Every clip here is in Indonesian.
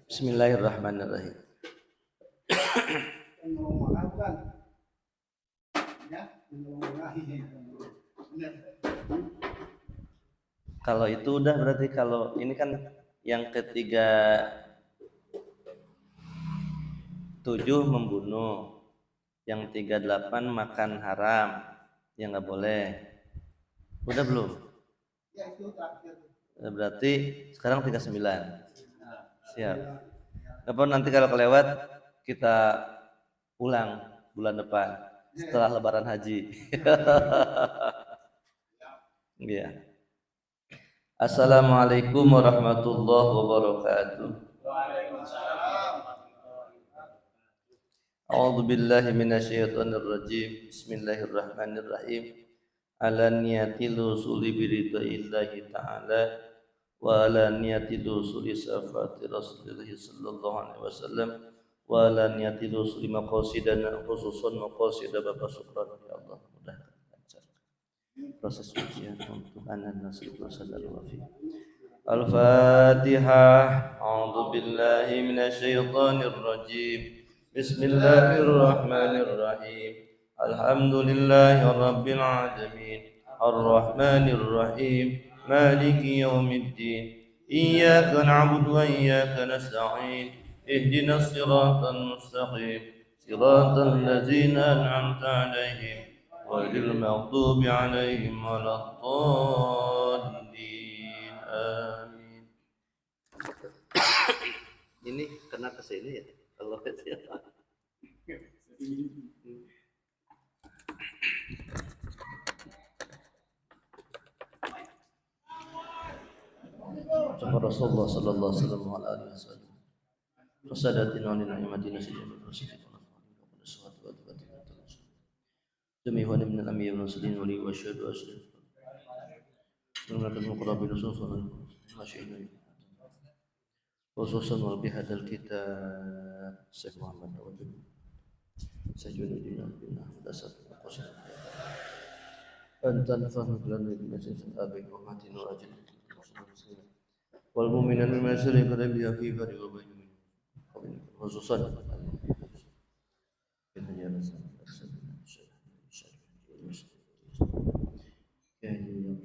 Bismillahirrahmanirrahim. Kalau itu udah berarti kalau ini kan yang ketiga 7 membunuh, yang 38 makan haram, yang nggak boleh. Udah belum? Ya itu terakhir. Berarti sekarang 39. Siap. Kapan nanti kalau kelewat kita ulang bulan depan setelah Lebaran Haji. Iya. Assalamualaikum warahmatullahi wabarakatuh. A'udzu billahi minasyaitonir rajim. Bismillahirrahmanirrahim. Ala niyatil usuli biridaillahi ta'ala wa ala niyatil usuli safati Rasulullah sallallahu alaihi wasallam wa ala niyatil usuli maqasidana khususan maqasidah Bapak Syukran ya Allah mudah lancar proses ujian untuk anak nasib sadar wafi. Al-Fatihah. A'udzu billahi minasyaitonir rajim. Bismillahirrahmanirrahim. Alhamdulillahi rabbil alamin. Ar-Rahmanir Rahim. Maliki yaumiddin. Iyyaka na'budu wa iyyaka nasta'in. Ihdinas siratal mustaqim. Siratal ladzina an'amta 'alaihim ghairil maghdubi 'alaihim waladdallin. Amin. Ini kena ke sini ya. Allah siapa? Sama Rasulullah sallallahu alaihi wasallam. Rasadatina wa ni'matina sayyidina Rasulullah. Demi wa min al-amir muslimin wa syahadu asli. Sunnatul muqarrabin sallallahu alaihi khususan wal bihadzal kitab Syekh Muhammad Tawfiq Sayyidina bin Dasar Qasim antan fahmu lan bin sahabat wa matin wa ajil wal mu'minan min masri qad bi fi fari wa bayin khususan kita ya rasul ya yang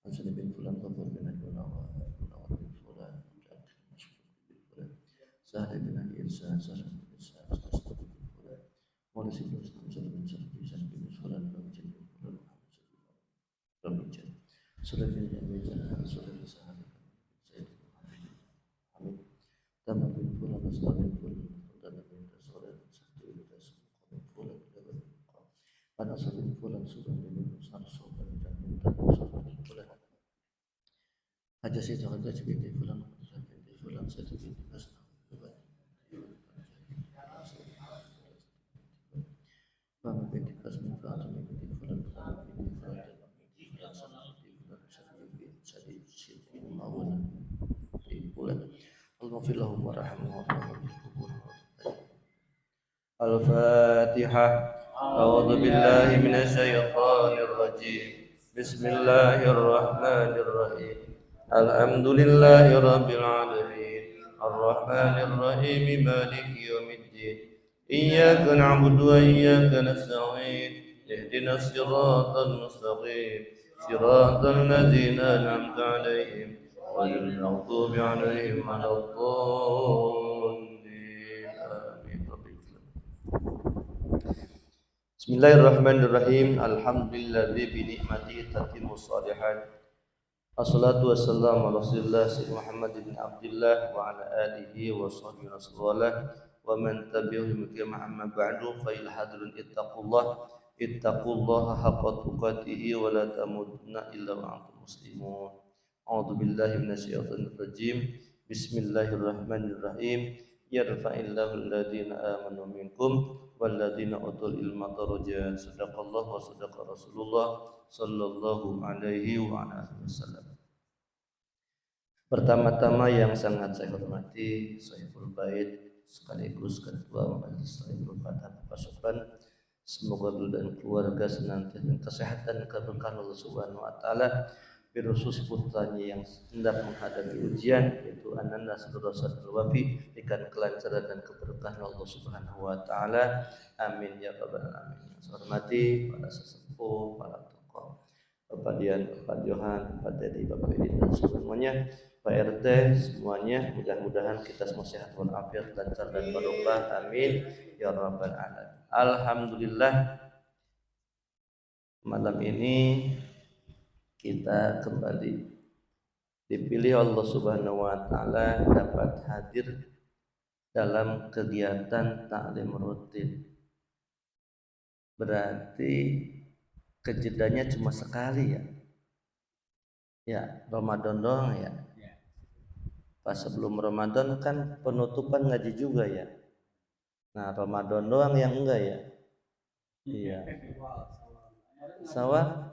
Hasan bin Fulan Tafur bin Al-Nawar bin Fulan Sahal bin Al-Irsa Sahal bin Irsa Mulis bin Sahal bin Sahal bin Fulan Rabjin bin Fulan Rabjin Surah bin Jamil Surah bin Sahal bin Sayyid bin Hamid Tamam bin Fulan Astar bin Fulan Dan bin Surah bin Sahal bin Fulan Pada Surah bin Fulan Surah bin Sarso dan bin Surah bin Fulan Haja Syed Haja binti Fulan binti Fulan Syed binti Basna Mama binti Basna Fulan binti Fulan binti Fulan binti Fulan binti Syed Syed Mawan binti Fulan Al-Ghafir lahum warahmuhum Al-Fatihah. A'udzu billahi minasyaitonir rajim. Bismillahirrahmanirrahim. Alhamdulillahi rabbil alamin. Ar-Rahmanir Rahim. Maliki yaumiddin. Iyyaka na'budu wa iyyaka nasta'in. Ihdinas siratal mustaqim. Siratal ladzina an'amta 'alaihim ghairil maghdubi 'alaihim waladdallin. Amin. Bismillahirrahmanirrahim. Alhamdulilladzi bi ni'matihi tatimmu shalihat. Assalatu wassalamu ala Rasulillah Sayyidina Muhammad bin Abdullah wa ala alihi wa sahbihi wasallam wa man tabi'ahum kama amma ba'du fa il hadrun ittaqullaha haqqa tuqatih wa la tamutunna illa wa antum muslimun. A'udzu billahi minasyaitonir rajim. Bismillahirrahmanirrahim. Yarfa'illahu alladhina amanu minkum walladzina utul ilma darajat. Sadaqallahu wa sadaqa Rasulullah sallallahu alaihi wa alihi wasallam. Pertama-tama yang sangat saya hormati Shaykhul Bait sekaligus Ketua Majelis Talim Fatah Pasukan Semoga dulu dan keluarga senantiasa kesehatan dan keberkahan Allah Subhanahu wa taala. Birusus putranya yang hendak menghadapi ujian yaitu Ananda Saudara Wafi, berikan kelancaran dan keberkahan Allah Subhanahu wa taala. Amin ya rabbal alamin. Hormati para sesepuh, para tokoh, Bapak Dian, Bapak Johan, Bapak Dedi, Bapak Edi dan semuanya, Pak RT semuanya, mudah-mudahan kita semua sehat walafiat, lancar dan barokah. Amin ya rabbal alamin. Alhamdulillah, malam ini kita kembali dipilih Allah Subhanahu wa taala dapat hadir dalam kegiatan taklim rutin. Berarti kejedanya cuma sekali ya. Ya, Ramadan doang ya. Pas sebelum Ramadan kan penutupan ngaji juga ya. Nah, Ramadan doang yang enggak ya? Iya. Sawal?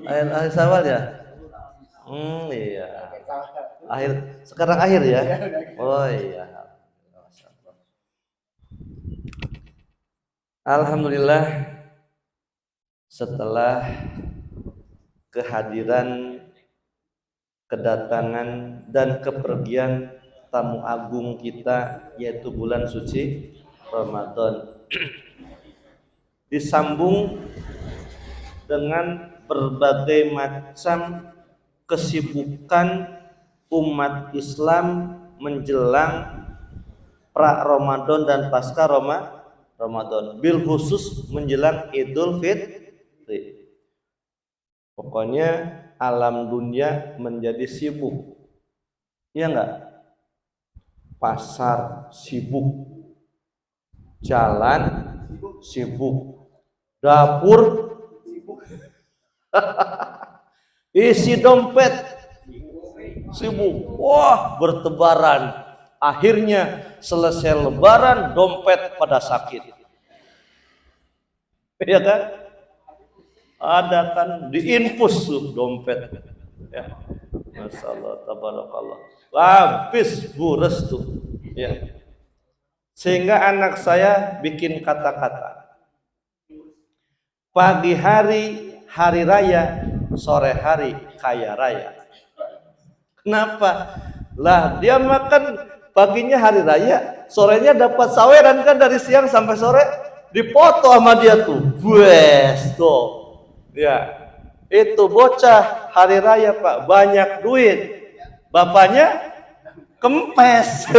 Akhir Sawal ya? Iya. Sekarang akhir ya? Oh iya. Alhamdulillah, setelah kehadiran, kedatangan dan kepergian tamu agung kita yaitu bulan suci Ramadan disambung dengan berbagai macam kesibukan umat Islam menjelang pra Ramadan dan pasca Ramadan, bil khusus menjelang Idul Fitri. Pokoknya alam dunia menjadi sibuk, ya enggak? Pasar sibuk, jalan sibuk, dapur sibuk, isi dompet sibuk, wah bertebaran. Akhirnya selesai lebaran dompet pada sakit, ya kan? Ada kan diinfus tuh dompet, ya. Masya Allah, tabarakallah, habis bures tuh, ya. Sehingga anak saya bikin kata-kata, pagi hari hari raya, sore hari kaya raya. Kenapa? Lah dia makan paginya hari raya, sorenya dapat saweran kan dari siang sampai sore, dipoto sama dia tuh, wes tuh, ya itu bocah hari raya Pak, banyak duit, bapaknya kempes.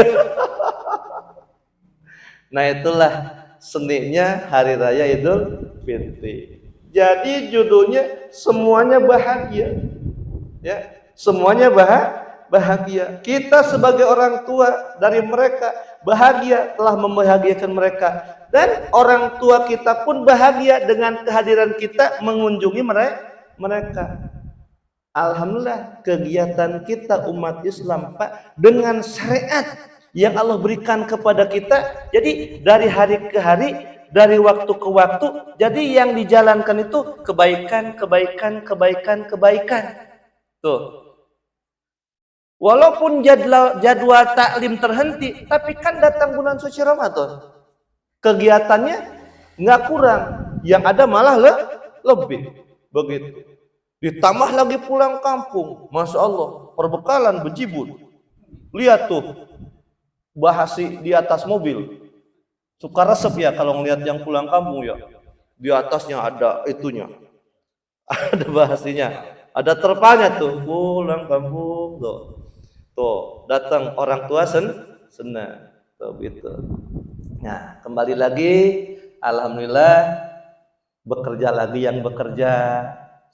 Nah itulah seninya hari raya Idul Fitri. Jadi judulnya semuanya bahagia, ya semuanya bahagia. Kita sebagai orang tua dari mereka bahagia telah membahagiakan mereka, dan orang tua kita pun bahagia dengan kehadiran kita mengunjungi mereka. Alhamdulillah kegiatan kita umat Islam Pak dengan syariat yang Allah berikan kepada kita. Jadi dari hari ke hari, dari waktu ke waktu, jadi yang dijalankan itu kebaikan. Tuh. Walaupun jadwal taklim terhenti, tapi kan datang bulan suci Ramadan, kegiatannya nggak kurang, yang ada malah lebih begitu. Ditambah lagi pulang kampung, masya Allah, perbekalan bejibun. Lihat tuh, bahasi di atas mobil, suka resep ya kalau ngelihat yang pulang kampung ya, di atasnya ada itunya, ada bahasinya, ada terpalnya tuh, pulang kampung tuh datang orang tua senang tuh gitu. Nah kembali lagi, alhamdulillah, bekerja lagi yang bekerja,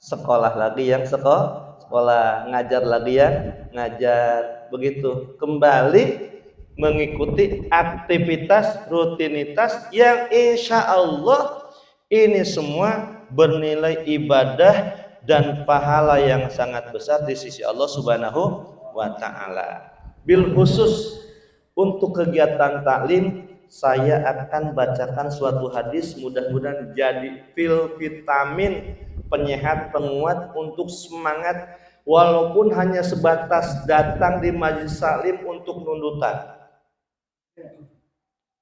sekolah lagi yang sekolah, ngajar lagi yang ngajar, begitu kembali mengikuti aktivitas rutinitas yang insya Allah ini semua bernilai ibadah dan pahala yang sangat besar di sisi Allah Subhanahu wa ta'ala. Bil khusus untuk kegiatan taklim, saya akan bacakan suatu hadis, mudah-mudahan jadi pil vitamin penyehat penguat untuk semangat, walaupun hanya sebatas datang di majelis taklim untuk nundutan.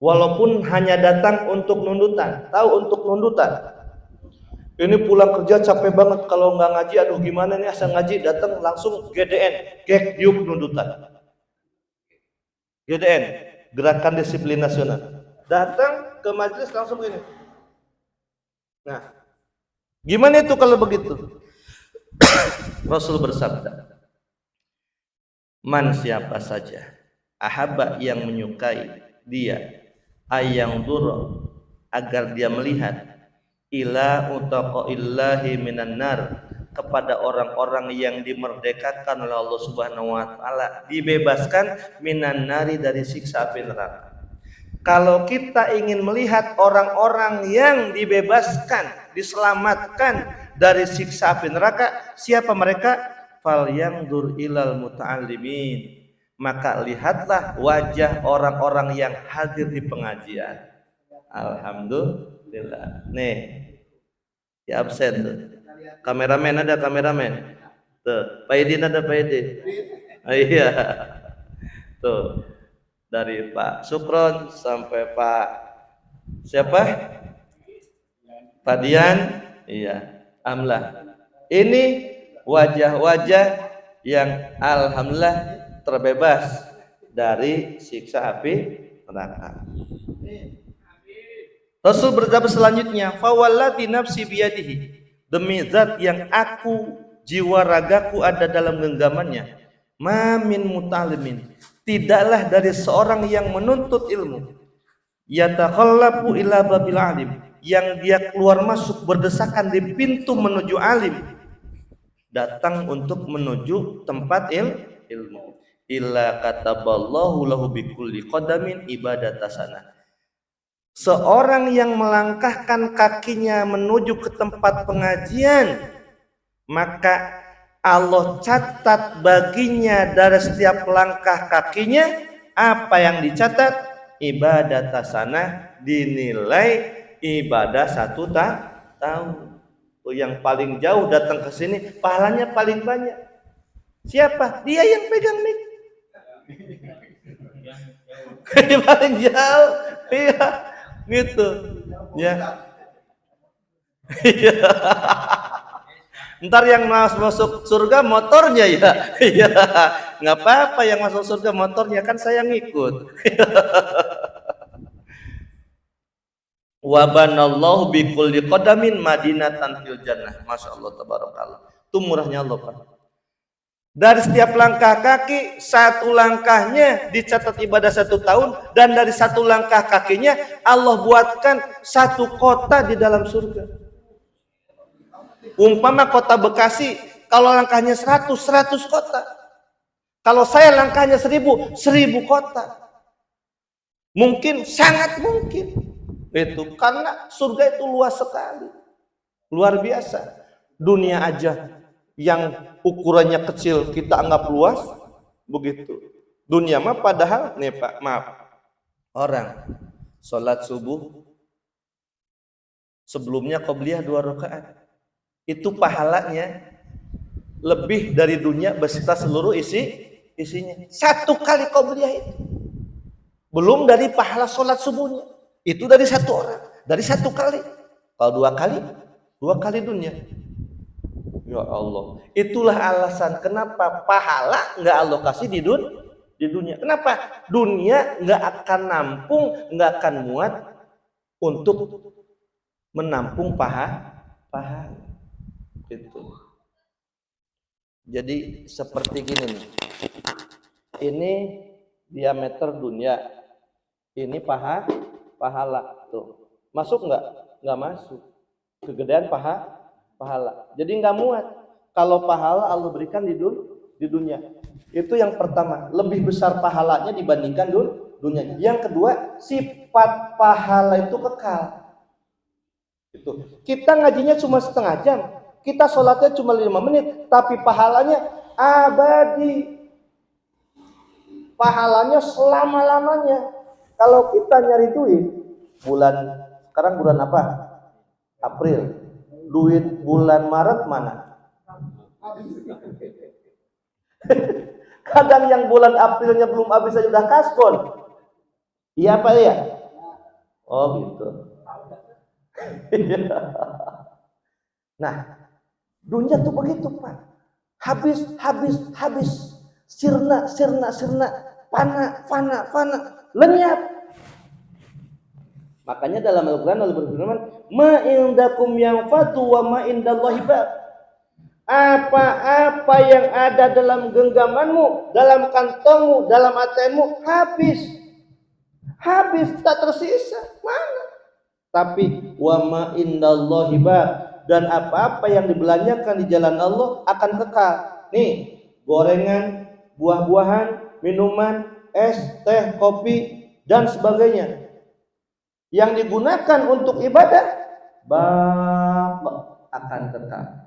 Walaupun hanya datang untuk nundutan. Tahu untuk nundutan? Ini pulang kerja capek banget, kalau nggak ngaji, aduh gimana nih, asal ngaji datang langsung GDN, gek diuk nundutan. GDN, Gerakan Disiplin Nasional. Datang ke majelis langsung ini. Nah, gimana itu kalau begitu? Rasul bersabda, man siapa saja ahabba yang menyukai dia ayang duro agar dia melihat ila utaqaillahi minan nar kepada orang-orang yang dimerdekakan oleh Allah Subhanahu wa taala, dibebaskan minan nari dari siksa api neraka. Kalau kita ingin melihat orang-orang yang dibebaskan, diselamatkan dari siksa api neraka, siapa mereka? Fal yanzur ilal muta'allimin, maka lihatlah wajah orang-orang yang hadir di pengajian. Alhamdulillah. Nih, ya absen tuh. Kameramen ada kameramen. Tuh, Pak Edin ada Pak Edin. Oh, iya. Tuh. Dari Pak Sukron sampai Pak siapa? Pak Dian. Iya. Alhamdulillah. Ini wajah-wajah yang alhamdulillah terbebas dari siksa api neraka. Rasul bersabda selanjutnya, fawallati nafsi biyadihi, demi zat yang aku, jiwa ragaku ada dalam genggamannya, ma min muta'allimin, tidaklah dari seorang yang menuntut ilmu, yatakhallafu ila babil alim, yang dia keluar masuk berdesakan di pintu menuju alim, datang untuk menuju tempat ilmu, illa kataballahu lahu bikulli qadamin ibadatasana. Seorang yang melangkahkan kakinya menuju ke tempat pengajian, maka Allah catat baginya dari setiap langkah kakinya apa yang dicatat? Ibadah tasanah, dinilai ibadah 1 tahun. Yang paling jauh datang ke sini pahalanya paling banyak. Siapa? Dia yang pegang mic. Paling jauh. Iya. Gitu ya. Ntar yang masuk surga motornya ya. Iya. Nggak apa-apa yang masuk surga motornya, kan saya ngikut. Wa banallahu bikulli qadamin madinatan fil jannah. Masyaallah tabarakallah. Itu murahnya Allah, Pak. Dari setiap langkah kaki, 1 langkahnya dicatat ibadah 1 tahun, dan dari 1 langkah kakinya Allah buatkan 1 kota di dalam surga. Umpama kota Bekasi, kalau langkahnya 100 kota. Kalau saya langkahnya 1000 kota. Mungkin, sangat mungkin. Itu karena surga itu luas sekali. Luar biasa. Dunia aja yang ukurannya kecil kita anggap luas, begitu. Dunia mah padahal nih Pak, maaf, orang sholat subuh sebelumnya qobliyah 2 rakaat, itu pahalanya lebih dari dunia beserta seluruh isinya. 1 kali qobliyah itu, belum dari pahala sholat subuhnya, itu dari 1 orang, dari 1 kali. Kalau 2 kali dunia. Ya Allah, itulah alasan kenapa pahala nggak alokasi di dunia. Kenapa? Dunia nggak akan nampung, nggak akan muat untuk menampung pahala. Itu. Jadi seperti gini nih. Ini diameter dunia, ini pahala. Tuh, masuk nggak? Nggak masuk. Kegedean pahala. Jadi nggak muat. Kalau pahala Allah berikan di dunia. Itu yang pertama, lebih besar pahalanya dibandingkan dunia. Yang kedua, sifat pahala itu kekal. Itu. Kita ngajinya cuma setengah jam, kita sholatnya cuma 5 menit, tapi pahalanya abadi. Pahalanya selama-lamanya. Kalau kita nyari duit, sekarang bulan apa? April. Duit bulan Maret mana? Kadang yang bulan Aprilnya belum habis saja sudah kaspon. Iya apa ya? Oh gitu. Nah, dunia tuh begitu Pak. Habis. Sirna, fana, lenyap. Makanya dalam Al-Quran Allah berfirman, ma indakum yanfadu wa ma indallahi baq. Apa-apa yang ada dalam genggamanmu, dalam kantongmu, dalam ATM-mu habis tak tersisa. Mana? Tapi wa ma indallahi baq, dan apa-apa yang dibelanjakan di jalan Allah akan kekal. Nih, gorengan, buah-buahan, minuman, es, teh, kopi dan sebagainya yang digunakan untuk ibadah akan kekal.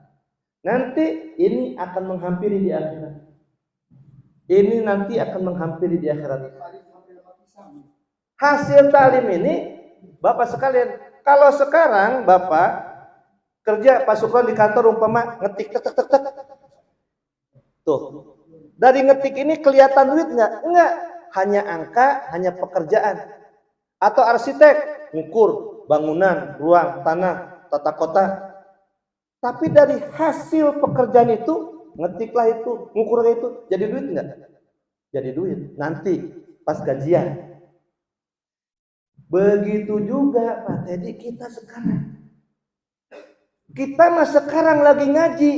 Nanti ini akan menghampiri di akhirat. Ini nanti akan menghampiri di akhirat. Hasil talim ini, Bapak sekalian, kalau sekarang Bapak kerja Pak Sukron di kantor umpama ngetik tek. Tuh. Dari ngetik ini kelihatan duit enggak? Enggak. Hanya angka, hanya pekerjaan. Atau arsitek ngukur bangunan, ruang, tanah, tata kota. Tapi dari hasil pekerjaan itu, ngetiklah itu, ngukurlah itu, jadi duit enggak? Jadi duit. Nanti pas gajian. Begitu juga Pak Teddy kita sekarang. Kita mah sekarang lagi ngaji,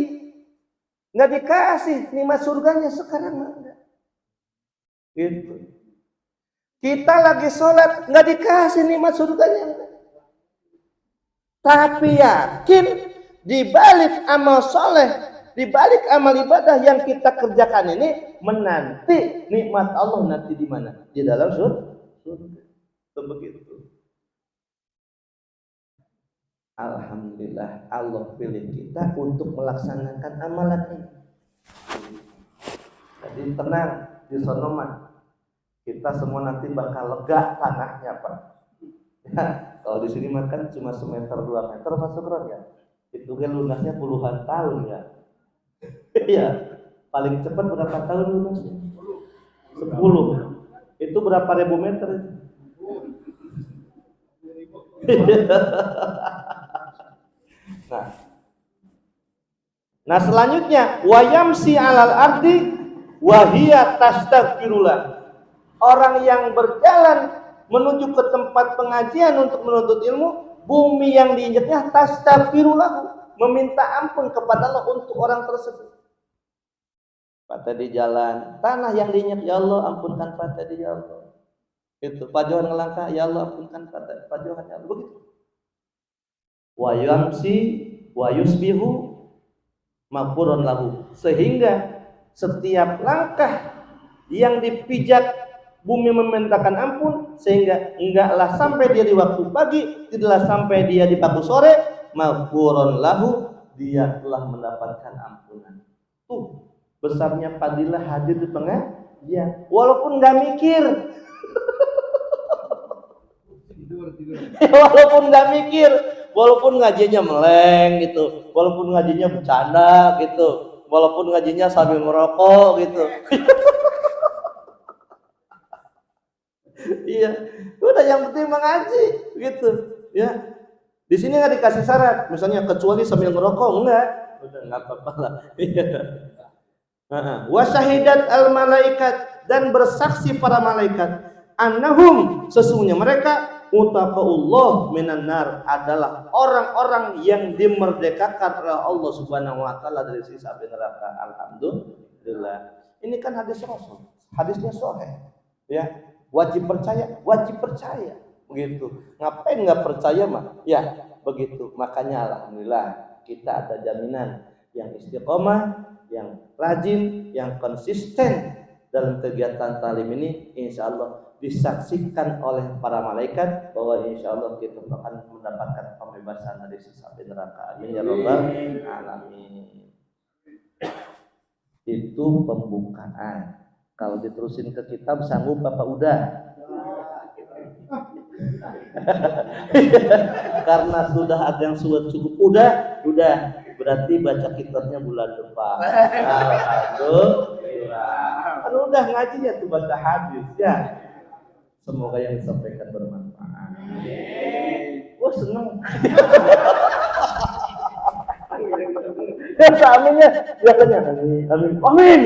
nggak dikasih nikmat surganya sekarang enggak. Gitu. Kita lagi sholat nggak dikasih nikmat surganya. Tapi yakin di balik amal soleh, di balik amal ibadah yang kita kerjakan ini menanti nikmat Allah nanti di mana? Di dalam surga. Begitu. Alhamdulillah Allah pilih kita untuk melaksanakan amalan ini. Jadi tenang di sonoman. Kita semua nanti bakal lega tanahnya Pak. Ya, kalau di sini makan cuma semeter 2 meter Pak Sukron ya. Itu kan lunasnya puluhan tahun ya. Iya. Paling cepat berapa tahun lunasnya? 10. Itu berapa ribu meter? Nah selanjutnya wayamsi alal ardi wahiyat tastaghfirullah. Orang yang berjalan menuju ke tempat pengajian untuk menuntut ilmu, bumi yang diinjaknya tastaghfirullah, meminta ampun kepada Allah untuk orang tersebut. Pak tadi jalan, tanah yang diinjak, ya Allah ampunkan Pak tadi ya Allah. Itu Pak Johan ngelangkah, ya Allah ampunkan Pak Johan ya Allah. Begitu. Wa yamsi wa yusbihu maghfuran lahu, sehingga setiap langkah yang dipijak bumi memintakan ampun, sehingga enggaklah sampai dia di waktu pagi, tidaklah sampai dia di waktu sore, maghfuran lahu, dia telah mendapatkan ampunan. Tuh besarnya fadilah hadir di pengajian, walaupun nggak mikir. Walaupun nggak mikir, walaupun ngajinya meleng gitu, walaupun ngajinya bercanda gitu, walaupun ngajinya sambil merokok gitu. Iya, udah yang penting mengaji gitu ya. Di sini nggak dikasih syarat, misalnya kecuali sambil ngerokok, enggak, udah nggak apa-apa lah. Wa syahidat al malaikat, dan bersaksi para malaikat, annahum, sesungguhnya mereka, mutaqaullah minan nar, adalah orang-orang yang dimerdekakan oleh Allah Subhanahu wa taala dari siksa api neraka. Alhamdulillah. Ini kan hadis Rasul, hadisnya sahih ya. Wajib percaya begitu. Ngapain nggak percaya mah ya begitu. Makanya alhamdulillah kita ada jaminan yang istiqomah, yang rajin, yang konsisten dalam kegiatan talim ini, insya Allah disaksikan oleh para malaikat bahwa insya Allah kita akan mendapatkan pembebasan dari siksa api neraka. Amin ya rabbal alamin. Itu pembukaan. Kalau diterusin ke kitab sanggup Bapak udah. Karena sudah ada yang sudah cukup udah berarti baca kitabnya bulan depan. Alhamdulillah. Kan udah ngajinya tuh baca hadis ya. Semoga yang disampaikan bermanfaat. Wah seneng. Ya aminnya biasanya amin amin amin.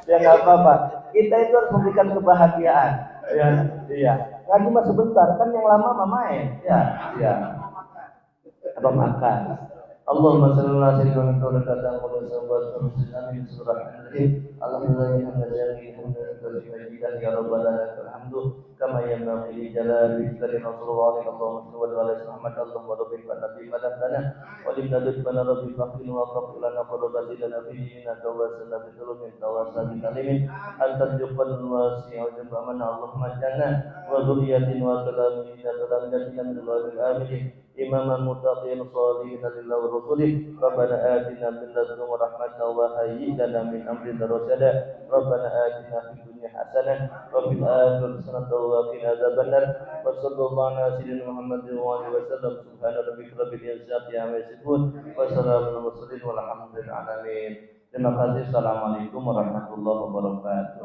Ya nggak apa-apa. Kita itu harus memberikan kebahagiaan. Ya, iya. Ngaji mah sebentar, kan yang lama mah main. Ya, iya. Apa makan? Allahumma salli ala sayyidina Muhammad wa ala alihi wa sahbihi. Alhamdulillah ya rabbal alamin. Alhamdu kama yanbaghi li jalali wajhika Rasulullah Allahumma salli ala sayyidina Muhammad Allahumma rabbil nabi madana wa lil nabi bana rabbil faqir wa faqir lana qurrata lana fi dinina tawassalna bi dhulmin tawassal bi kalimin anta jubbal wasi'u jabana Allahumma janna wa dhurriyyatin wa salamin dalam jannatin min al-amin إماما متقين صالحين لله ورسوله ربنا آتنا من لدنك رحمة وهيئ لنا من أمرنا رشدا ربنا آتنا في الدنيا حسنة وفي الآخرة حسنة وقنا عذاب النار وصلى الله على سيدنا محمد وآله وسلم سبحان ربك رب العزة عما يصفون وسلام على المرسلين والحمد لله العالمين. Terima kasih. Assalamualaikum warahmatullahi wabarakatuh.